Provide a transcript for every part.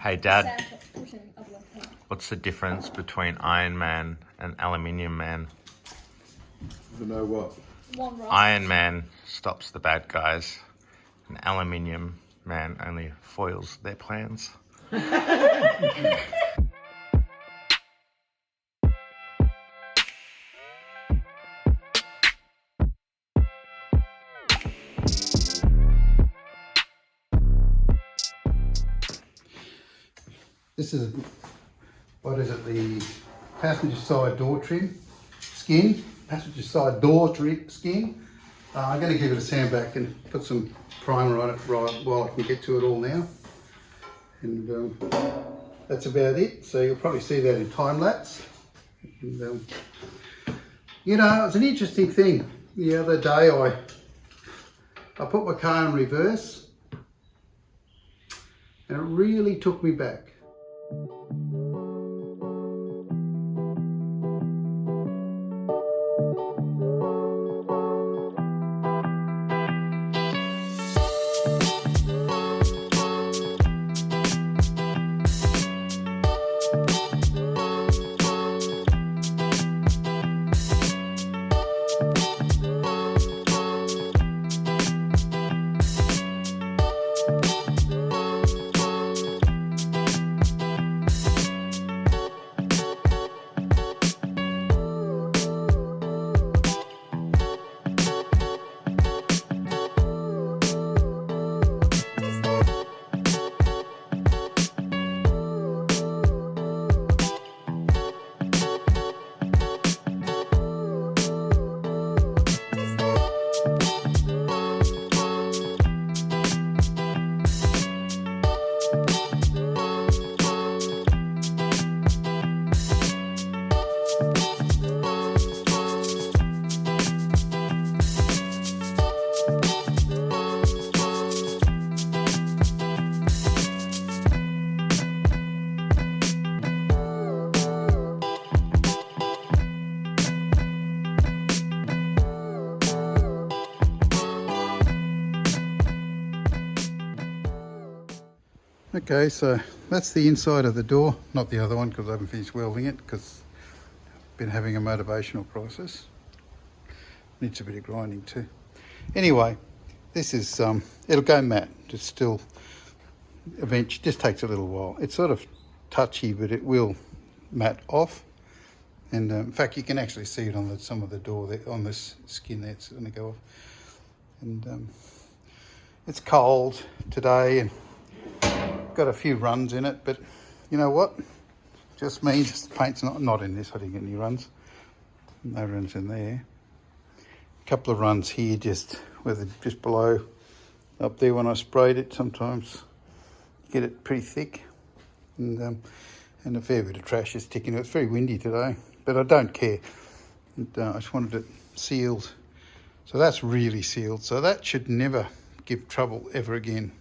Hey Dad, what's the difference between Iron Man and Aluminium Man? You know what? Iron Man stops the bad guys, and Aluminium Man only foils their plans. This is, what is it, the passenger side door trim skin, passenger side door trim skin. I'm going to give it a sand back and put some primer on it right while I can get to it all now. And that's about it. So you'll probably see that in time lapse. And, you know, it's an interesting thing. The other day I put my car in reverse and it really took me back. Okay, so that's the inside of the door, not the other one because I haven't finished welding it because I've been having a motivational crisis. Needs a bit of grinding too. Anyway, this is, it'll go matte, just still, eventually, just takes a little while. It's sort of touchy, but it will matte off. And in fact, you can actually see it on some of the door, there, on this skin there, it's going to go off. And it's cold today and got a few runs in it, but you know what? Just means the paint's not in this. I didn't get any runs. No runs in there. A couple of runs here, just below up there when I sprayed it. Sometimes get it pretty thick, and a fair bit of trash is sticking. It's very windy today, but I don't care. And, I just wanted it sealed, so that's really sealed. So that should never give trouble ever again.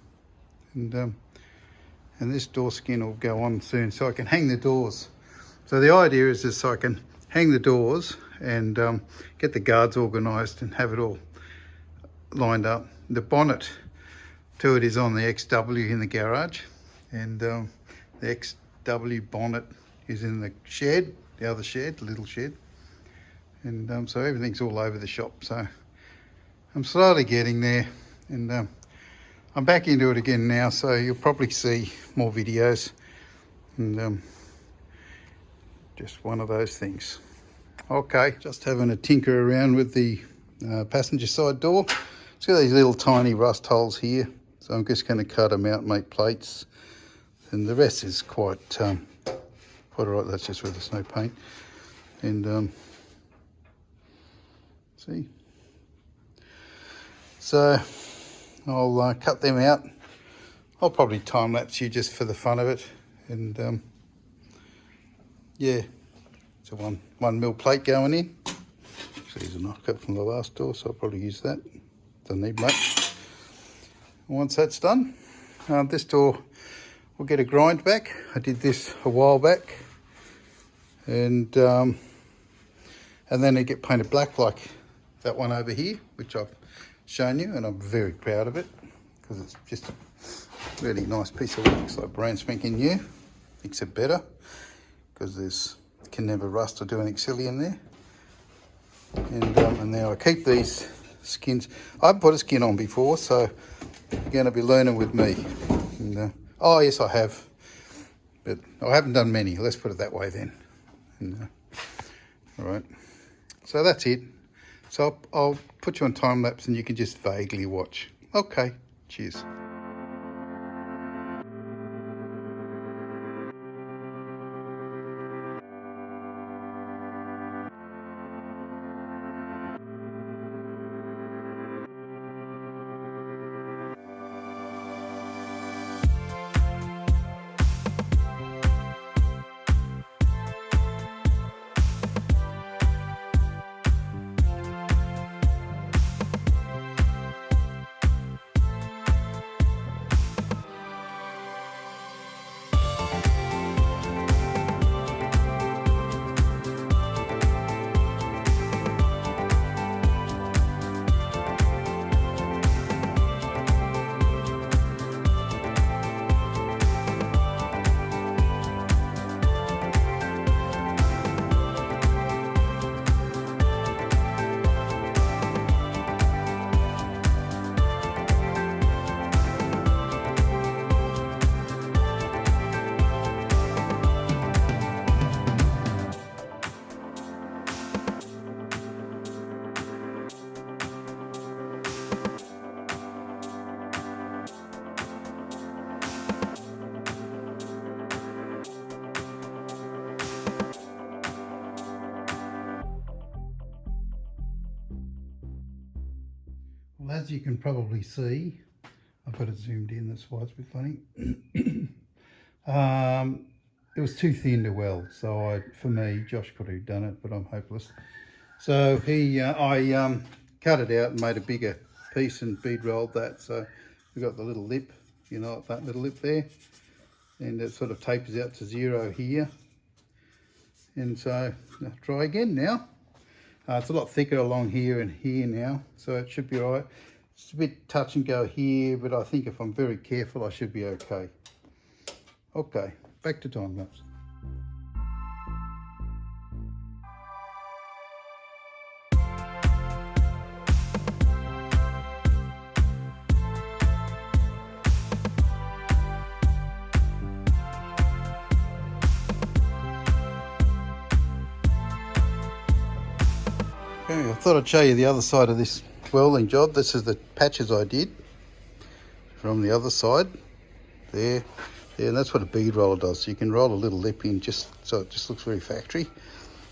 And this door skin will go on soon, so I can hang the doors. So the idea is this, so I can hang the doors and get the guards organised and have it all lined up. The bonnet to it is on the XW in the garage, and the XW bonnet is in the shed, the other shed, the little shed. And so everything's all over the shop. So I'm slowly getting there, and I'm back into it again now, so you'll probably see more videos, and just one of those things. Okay, just having a tinker around with the passenger side door. It's got these little tiny rust holes here, so I'm just going to cut them out and make plates, and the rest is quite all right. That's just where there's no paint. And see, so I'll cut them out. I'll probably time lapse you just for the fun of it. And yeah, it's a 1 mil plate going in. So there's a knock cut from the last door, so I'll probably use that. Doesn't need much. Once that's done, this door will get a grind back. I did this a while back, and then it get painted black like that one over here, which I've shown you, and I'm very proud of it because it's just Really nice piece of work. It's like brand spanking new, except better, because there's can never rust or do anything silly in there. And now I keep these skins. I've put a skin on before, so you're going to be learning with me. And, oh yes, I have, but I haven't done many. Let's put it that way then. And, all right, so that's it. So I'll put you on time lapse, and you can just vaguely watch. Okay, cheers. Well, as you can probably see, I've got it zoomed in, that's why it's a bit funny. It was too thin to weld, so for me, Josh could have done it, but I'm hopeless. So I cut it out and made a bigger piece and bead rolled that. So we've got the little lip, you know, that little lip there, and it sort of tapers out to 0 here. And so I'll try again now. It's a lot thicker along here and here now, so it should be all right. It's a bit touch and go here, but I think if I'm very careful, I should be okay. Okay, back to time lapse. Okay, I thought I'd show you the other side of this welding job. This is the patches I did from the other side there, and that's what a bead roller does. So you can roll a little lip in just so it just looks very factory.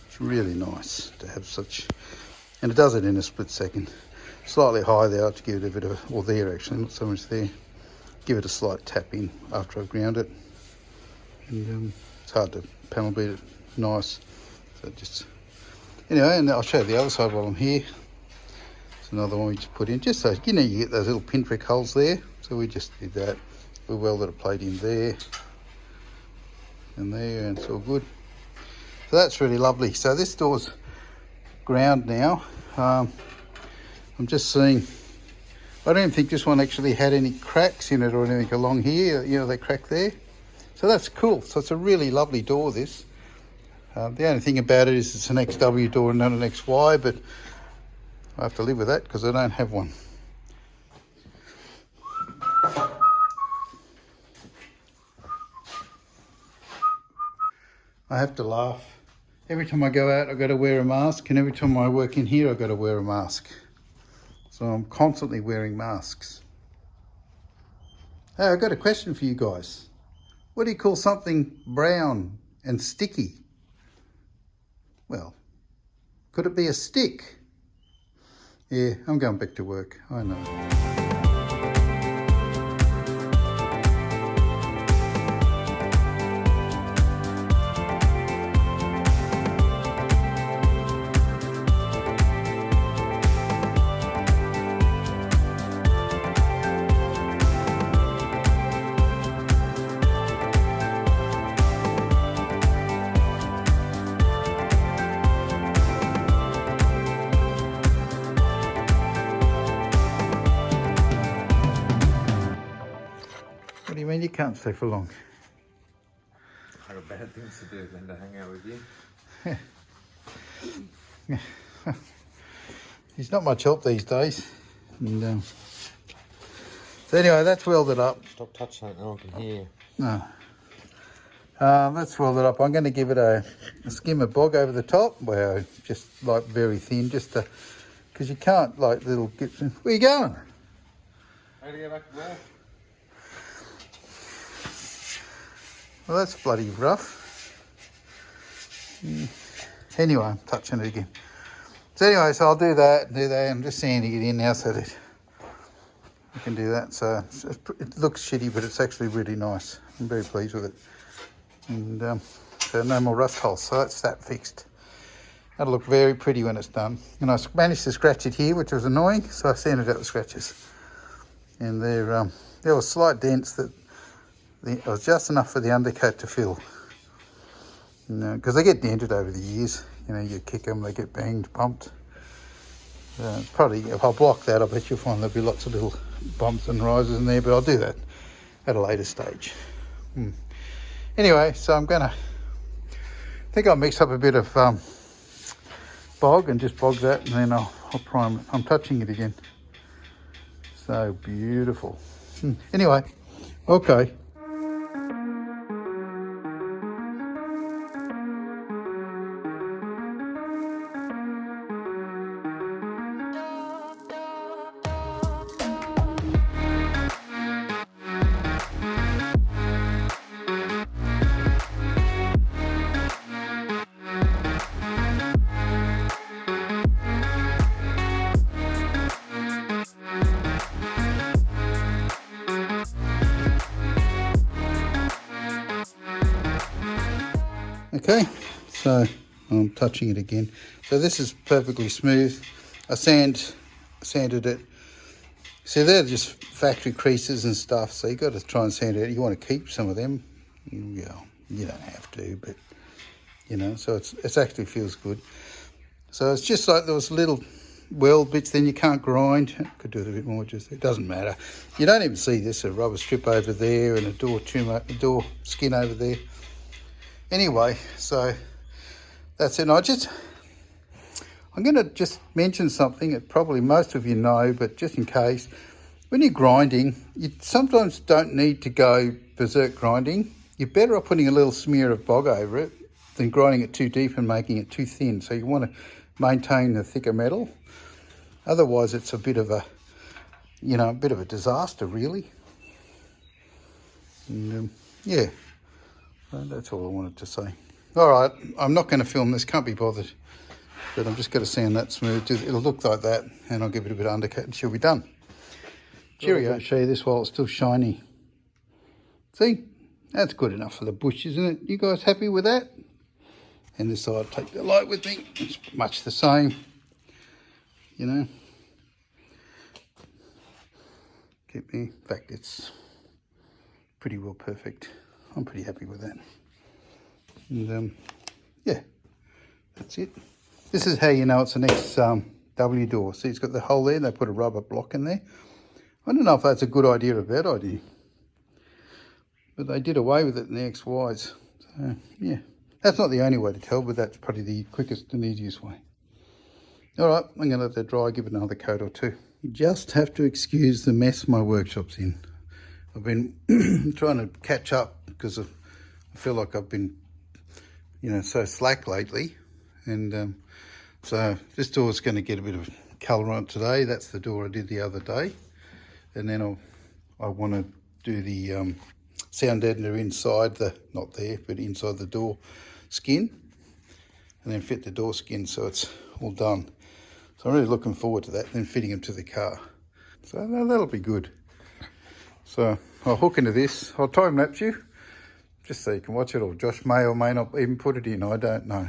It's really nice to have such, and it does it in a split second. Slightly high there to give it a bit of, or there actually, not so much there. Give it a slight tap in after I've ground it, and it's hard to panel beat it nice. So just anyway, and I'll show you the other side while I'm here. It's another one we just put in, just so you know you get those little pinprick holes there. So we just did that. We welded a plate in there and there, and it's all good. So that's really lovely. So this door's ground now. I'm just seeing, I don't even think this one actually had any cracks in it or anything along here. You know, they crack there. So that's cool. So it's a really lovely door, this. The only thing about it is it's an XW door and not an XY, but I have to live with that because I don't have one. I have to laugh. Every time I go out, I've got to wear a mask, and every time I work in here, I've got to wear a mask. So I'm constantly wearing masks. Hey, I've got a question for you guys. What do you call something brown and sticky? Well, could it be a stick? Yeah, I'm going back to work, I know. can't stay for long. I got bad things to do than to hang out with you. He's not much help these days. And, so anyway, that's welded up. Stop touching it, no one can hear you. No. That's welded up. I'm going to give it a skim of bog over the top. Well, just like very thin, just to, because you can't like little Gibson. Where you going? How to go back to work? Well, that's bloody rough. Anyway, I'm touching it again. So anyway, so I'll do that. I'm just sanding it in now so that I can do that. So it looks shitty, but it's actually really nice. I'm very pleased with it. And so no more rust holes. So that's that fixed. That'll look very pretty when it's done. And I managed to scratch it here, which was annoying. So I sanded out the scratches. And there were slight dents that it was just enough for the undercoat to fill. Because they get dented over the years. You know, you kick them, they get banged, bumped. Probably, if I block that, I bet you'll find there'll be lots of little bumps and rises in there, but I'll do that at a later stage. Anyway, so I think I'll mix up a bit of bog and just bog that, and then I'll prime it. I'm touching it again. So beautiful. Anyway, okay. Okay, so I'm touching it again. So this is perfectly smooth. I sanded it. See, they're just factory creases and stuff, so you got to try and sand it out. You want to keep some of them. You don't have to, but you know, so it actually feels good. So it's just like those little weld bits, then you can't grind. Could do it a bit more, just it doesn't matter. You don't even see this, a rubber strip over there and a door skin over there. Anyway, so that's it. I'm going to just mention something that probably most of you know, but just in case, when you're grinding, you sometimes don't need to go berserk grinding. You're better off putting a little smear of bog over it than grinding it too deep and making it too thin. So you want to maintain the thicker metal. Otherwise, it's a bit of a disaster, really. And, yeah. That's all I wanted to say. All right, I'm not going to film this, can't be bothered. But I'm just going to sand that smooth. It'll look like that, and I'll give it a bit of undercut and she'll be done. Cheerio. I'll show you this while it's still shiny. See? That's good enough for the bush, isn't it? You guys happy with that? And this side, I'll take the light with me. It's much the same, you know. Keep me. In fact, it's pretty well perfect. I'm pretty happy with that. And yeah, that's it. This is how you know it's an XW door. See, it's got the hole there. They put a rubber block in there. I don't know if that's a good idea or a bad idea, but they did away with it in the XYs. So yeah, that's not the only way to tell, but that's probably the quickest and easiest way. All right, I'm going to let that dry, give it another coat or two. You just have to excuse the mess my workshop's in. I've been trying to catch up because I feel like I've been, so slack lately. And so this door's going to get a bit of colour on it today. That's the door I did the other day. And then I want to do the sound deadener inside not there, but inside the door skin. And then fit the door skin so it's all done. So I'm really looking forward to that, then fitting them to the car. So that'll be good. So I'll hook into this. I'll time lapse you just so you can watch it, or Josh may or may not even put it in, I don't know.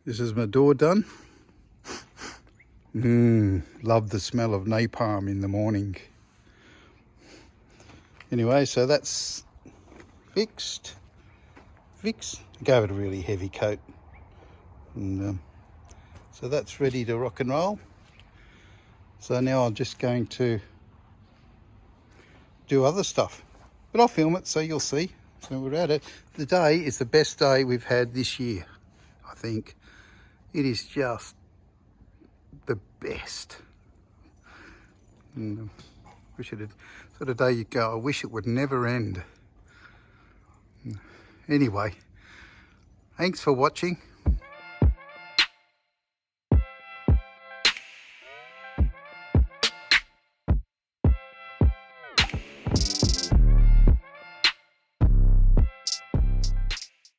This is my door done. Love the smell of napalm in the morning. Anyway, so that's fixed. Gave it a really heavy coat. And so that's ready to rock and roll. So now I'm just going to do other stuff. But I'll film it so you'll see. So we're at it. The day is the best day we've had this year, I think. It is just the best. And wish it had, sort of day you go, I wish it would never end. Anyway, thanks for watching.